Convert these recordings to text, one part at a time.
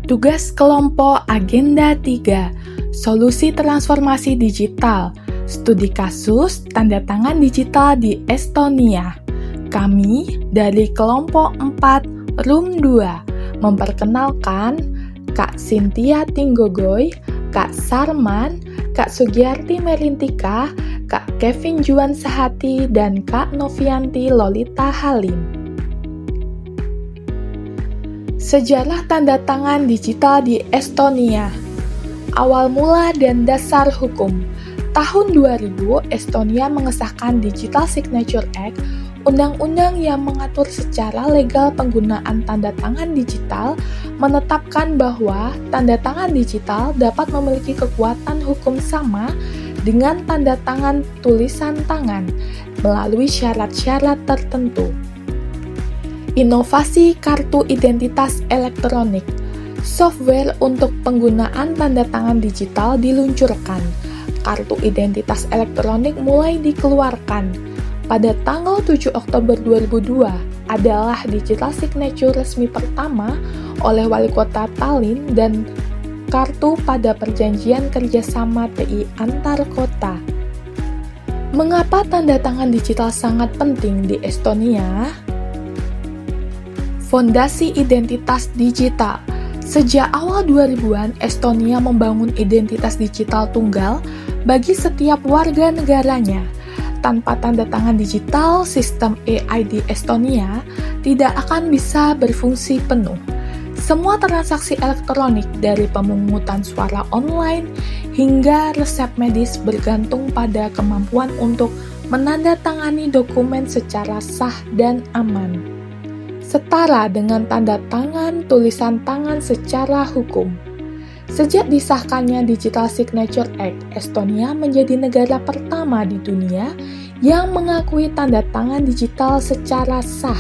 Tugas kelompok Agenda 3, Solusi Transformasi Digital, Studi Kasus Tanda Tangan Digital di Estonia. Kami dari kelompok 4, Room 2, memperkenalkan Kak Cynthia Tinggogoy, Kak Sarman, Kak Sugiyarti Merintika, Kak Kevin Juan Sehati, dan Kak Novianti Lolita Halim. Sejarah tanda tangan digital di Estonia. Awal mula dan dasar hukum. Tahun 2000, Estonia mengesahkan Digital Signature Act, undang-undang yang mengatur secara legal penggunaan tanda tangan digital, menetapkan bahwa tanda tangan digital dapat memiliki kekuatan hukum sama dengan tanda tangan tulisan tangan melalui syarat-syarat tertentu. Inovasi kartu identitas elektronik. Software untuk penggunaan tanda tangan digital diluncurkan. Kartu identitas elektronik mulai dikeluarkan. Pada tanggal 7 Oktober 2002 adalah digital signature resmi pertama oleh Wali Kota Tallinn dan kartu pada perjanjian kerjasama TI antar kota. Mengapa tanda tangan digital sangat penting di Estonia? Fondasi Identitas Digital. Sejak awal 2000-an, Estonia membangun identitas digital tunggal bagi setiap warga negaranya. Tanpa tanda tangan digital, sistem eID Estonia tidak akan bisa berfungsi penuh. Semua transaksi elektronik dari pemungutan suara online hingga resep medis bergantung pada kemampuan untuk menandatangani dokumen secara sah dan aman. Setara dengan tanda tangan tulisan tangan secara hukum. Sejak disahkannya Digital Signature Act, Estonia menjadi negara pertama di dunia yang mengakui tanda tangan digital secara sah,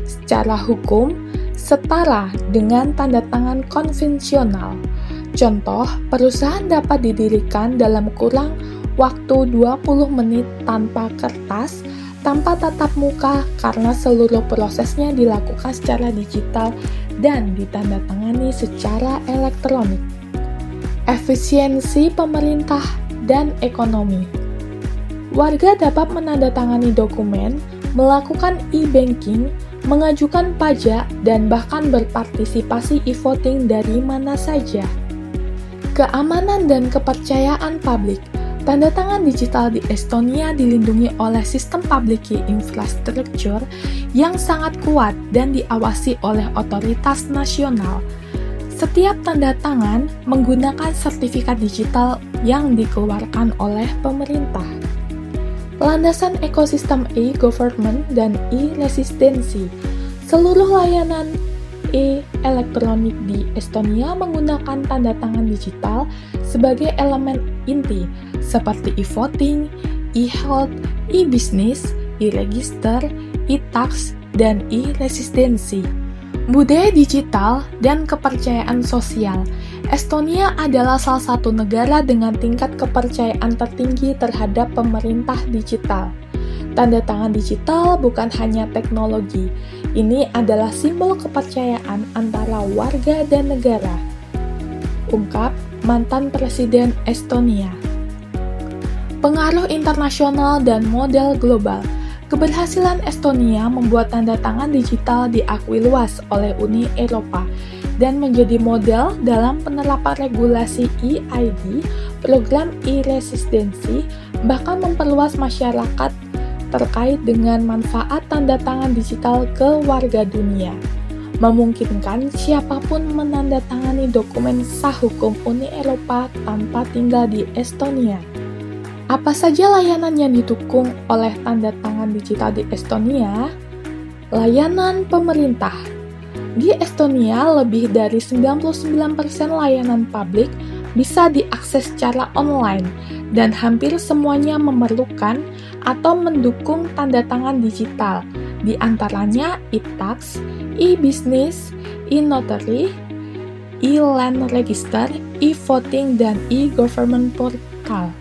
secara hukum, setara dengan tanda tangan konvensional. Contoh, perusahaan dapat didirikan dalam kurang waktu 20 menit tanpa kertas, tanpa tatap muka karena seluruh prosesnya dilakukan secara digital dan ditandatangani secara elektronik. Efisiensi pemerintah dan ekonomi. Warga dapat menandatangani dokumen, melakukan e-banking, mengajukan pajak, dan bahkan berpartisipasi e-voting dari mana saja. Keamanan dan kepercayaan publik. Tanda tangan digital di Estonia dilindungi oleh sistem public key infrastructure yang sangat kuat dan diawasi oleh otoritas nasional. Setiap tanda tangan menggunakan sertifikat digital yang dikeluarkan oleh pemerintah. Landasan ekosistem e-government dan e-residency. Seluruh layanan e-elektronik di Estonia menggunakan tanda tangan digital sebagai elemen inti, seperti e-voting, e-health, e-business, e-register, e-tax, dan e-residency. Budaya digital dan kepercayaan sosial. Estonia adalah salah satu negara dengan tingkat kepercayaan tertinggi terhadap pemerintah digital. Tanda tangan digital bukan hanya teknologi, ini adalah simbol kepercayaan antara warga dan negara. Ungkap mantan Presiden Estonia. Pengaruh internasional dan model global. Keberhasilan Estonia membuat tanda tangan digital diakui luas oleh Uni Eropa dan menjadi model dalam penerapan regulasi eID, program e-residency, bahkan memperluas masyarakat terkait dengan manfaat tanda tangan digital ke warga dunia, memungkinkan siapapun menandatangani dokumen sah hukum Uni Eropa tanpa tinggal di Estonia. Apa saja layanan yang didukung oleh tanda tangan digital di Estonia? Layanan pemerintah. Di Estonia, lebih dari 99% layanan publik bisa diakses secara online dan hampir semuanya memerlukan atau mendukung tanda tangan digital, di antaranya e-tax, e-business, e-notary, e-land register, e-voting, dan e-government portal.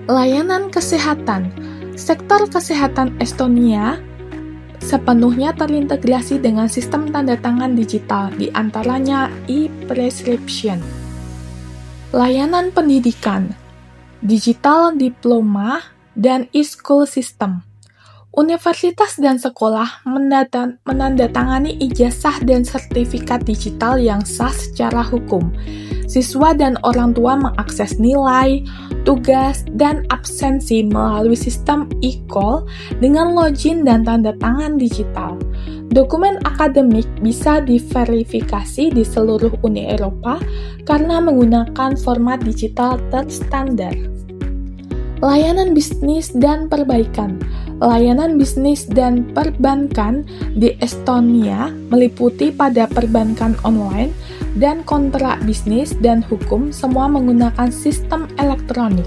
Layanan kesehatan. Sektor kesehatan Estonia sepenuhnya terintegrasi dengan sistem tanda tangan digital, di antaranya e-prescription. Layanan pendidikan, digital diploma, dan e-school system. Universitas dan sekolah menandatangani ijazah dan sertifikat digital yang sah secara hukum. Siswa dan orang tua mengakses nilai, tugas, dan absensi melalui sistem e-call dengan login dan tanda tangan digital. Dokumen akademik bisa diverifikasi di seluruh Uni Eropa karena menggunakan format digital terstandar. Layanan bisnis dan perbaikan. Layanan bisnis dan perbankan di Estonia meliputi pada perbankan online dan kontrak bisnis dan hukum semua menggunakan sistem elektronik.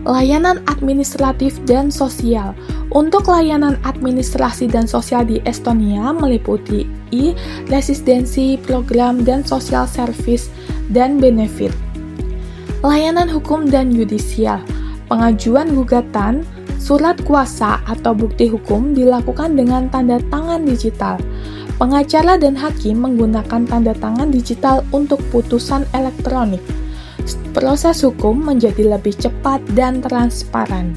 Layanan administratif dan sosial. Untuk layanan administrasi dan sosial di Estonia meliputi e-residensi, program dan social service dan benefit. Layanan hukum dan yudisial. Pengajuan gugatan, surat kuasa atau bukti hukum dilakukan dengan tanda tangan digital. Pengacara dan hakim menggunakan tanda tangan digital untuk putusan elektronik. Proses hukum menjadi lebih cepat dan transparan.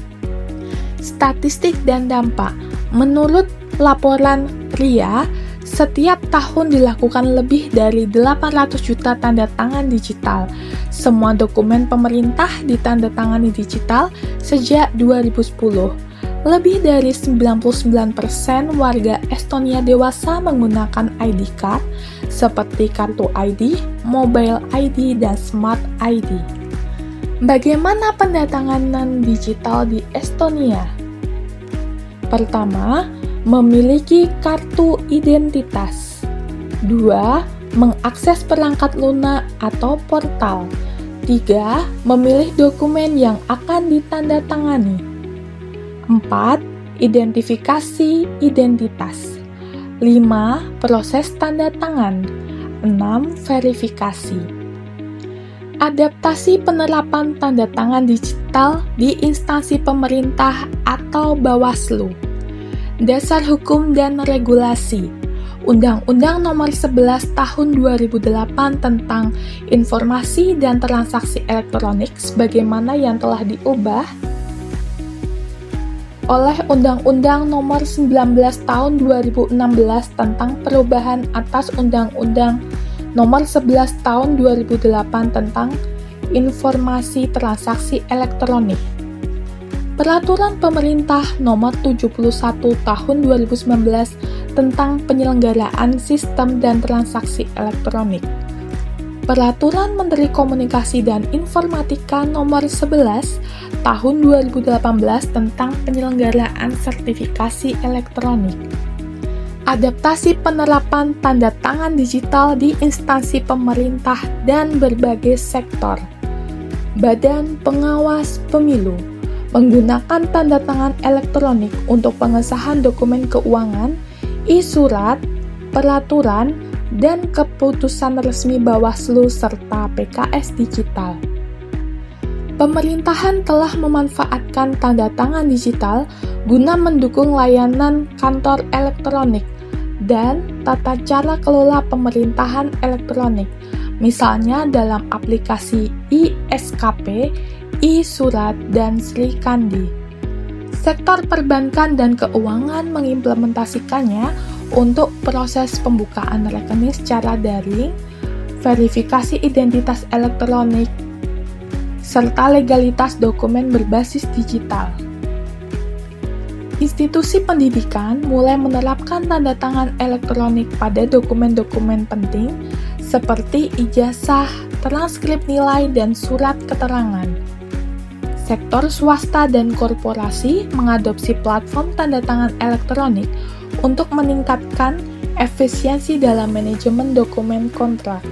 Statistik dan dampak. Menurut laporan RIA, setiap tahun dilakukan lebih dari 800 juta tanda tangan digital. Semua dokumen pemerintah ditandatangani digital sejak 2010. Lebih dari 99% warga Estonia dewasa menggunakan ID card seperti kartu ID, mobile ID, dan smart ID. Bagaimana pendatanganan digital di Estonia? Pertama, memiliki kartu identitas. 2. Mengakses perangkat lunak atau portal. 3. Memilih dokumen yang akan ditandatangani. 4. Identifikasi identitas. 5. Proses tanda tangan. 6. Verifikasi. Adaptasi penerapan tanda tangan digital di instansi pemerintah atau Bawaslu. Dasar hukum dan regulasi. Undang-Undang Nomor 11 Tahun 2008 tentang Informasi dan Transaksi Elektronik sebagaimana yang telah diubah oleh Undang-Undang Nomor 19 Tahun 2016 tentang perubahan atas Undang-Undang Nomor 11 Tahun 2008 tentang Informasi Transaksi Elektronik. Peraturan Pemerintah Nomor 71 Tahun 2019 tentang penyelenggaraan sistem dan transaksi elektronik. Peraturan Menteri Komunikasi dan Informatika Nomor 11 Tahun 2018 tentang penyelenggaraan sertifikasi elektronik. Adaptasi penerapan tanda tangan digital di instansi pemerintah dan berbagai sektor. Badan Pengawas Pemilu menggunakan tanda tangan elektronik untuk pengesahan dokumen keuangan, e-surat, peraturan, dan keputusan resmi Bawaslu serta PKS digital. Pemerintahan telah memanfaatkan tanda tangan digital guna mendukung layanan kantor elektronik dan tata cara kelola pemerintahan elektronik, misalnya dalam aplikasi e-SKP, e-surat, dan Sri Kandi. Sektor perbankan dan keuangan mengimplementasikannya untuk proses pembukaan rekening secara daring, verifikasi identitas elektronik, serta legalitas dokumen berbasis digital. Institusi pendidikan mulai menerapkan tanda tangan elektronik pada dokumen-dokumen penting seperti ijazah, transkrip nilai, dan surat keterangan. Sektor swasta dan korporasi mengadopsi platform tanda tangan elektronik untuk meningkatkan efisiensi dalam manajemen dokumen kontrak.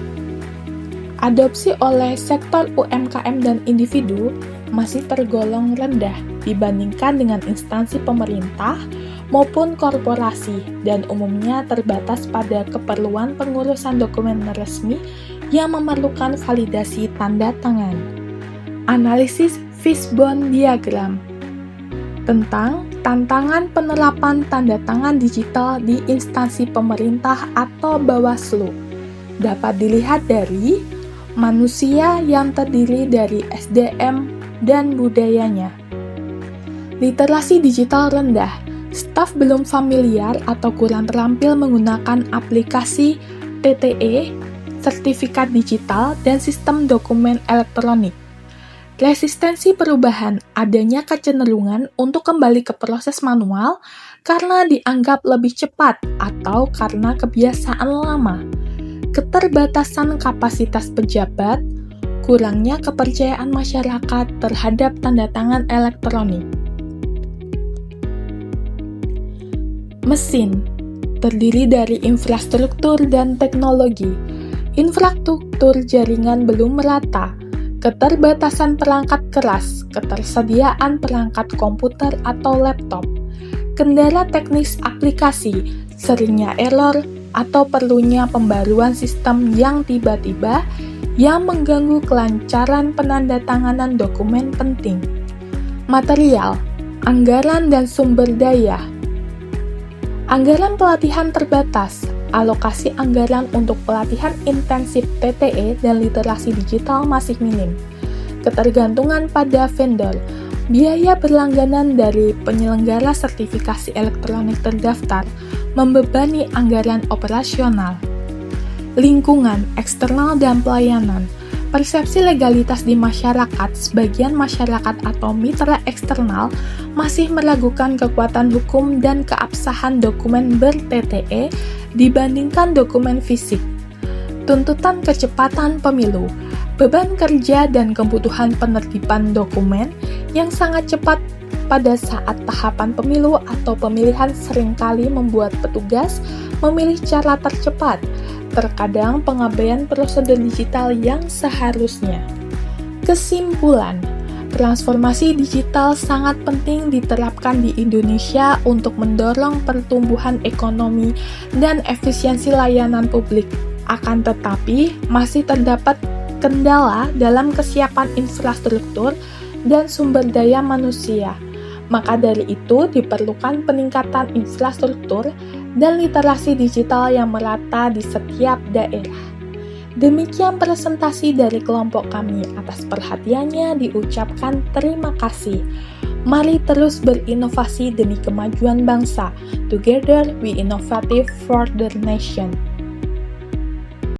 Adopsi oleh sektor UMKM dan individu masih tergolong rendah dibandingkan dengan instansi pemerintah maupun korporasi dan umumnya terbatas pada keperluan pengurusan dokumen resmi yang memerlukan validasi tanda tangan. Analisis Fishbone Diagram tentang tantangan penerapan tanda tangan digital di instansi pemerintah atau Bawaslu dapat dilihat dari manusia yang terdiri dari SDM dan budayanya. Literasi digital rendah, staf belum familiar atau kurang terampil menggunakan aplikasi TTE, sertifikat digital, dan sistem dokumen elektronik. Resistensi perubahan, adanya kecenderungan untuk kembali ke proses manual karena dianggap lebih cepat atau karena kebiasaan lama. Keterbatasan kapasitas pejabat, kurangnya kepercayaan masyarakat terhadap tanda tangan elektronik. Mesin terdiri dari infrastruktur dan teknologi. Infrastruktur jaringan belum merata. Keterbatasan perangkat keras, ketersediaan perangkat komputer atau laptop, kendala teknis aplikasi, seringnya error, atau perlunya pembaruan sistem yang tiba-tiba yang mengganggu kelancaran penandatanganan dokumen penting. Material, anggaran dan sumber daya. Anggaran pelatihan terbatas. Alokasi anggaran untuk pelatihan intensif TTE dan literasi digital masih minim. Ketergantungan pada vendor, biaya berlangganan dari penyelenggara sertifikasi elektronik terdaftar membebani anggaran operasional. Lingkungan, eksternal dan pelayanan. Persepsi legalitas di masyarakat, sebagian masyarakat atau mitra eksternal masih meragukan kekuatan hukum dan keabsahan dokumen ber-TTE dibandingkan dokumen fisik. Tuntutan kecepatan pemilu, beban kerja dan kebutuhan penertiban dokumen yang sangat cepat pada saat tahapan pemilu atau pemilihan seringkali membuat petugas memilih cara tercepat, terkadang pengabaian prosedur digital yang seharusnya. Kesimpulan, transformasi digital sangat penting diterapkan di Indonesia untuk mendorong pertumbuhan ekonomi dan efisiensi layanan publik. Akan tetapi, masih terdapat kendala dalam kesiapan infrastruktur dan sumber daya manusia. Maka dari itu diperlukan peningkatan infrastruktur dan literasi digital yang merata di setiap daerah. Demikian presentasi dari kelompok kami. Atas perhatiannya diucapkan terima kasih. Mari terus berinovasi demi kemajuan bangsa. Together we innovative for the nation.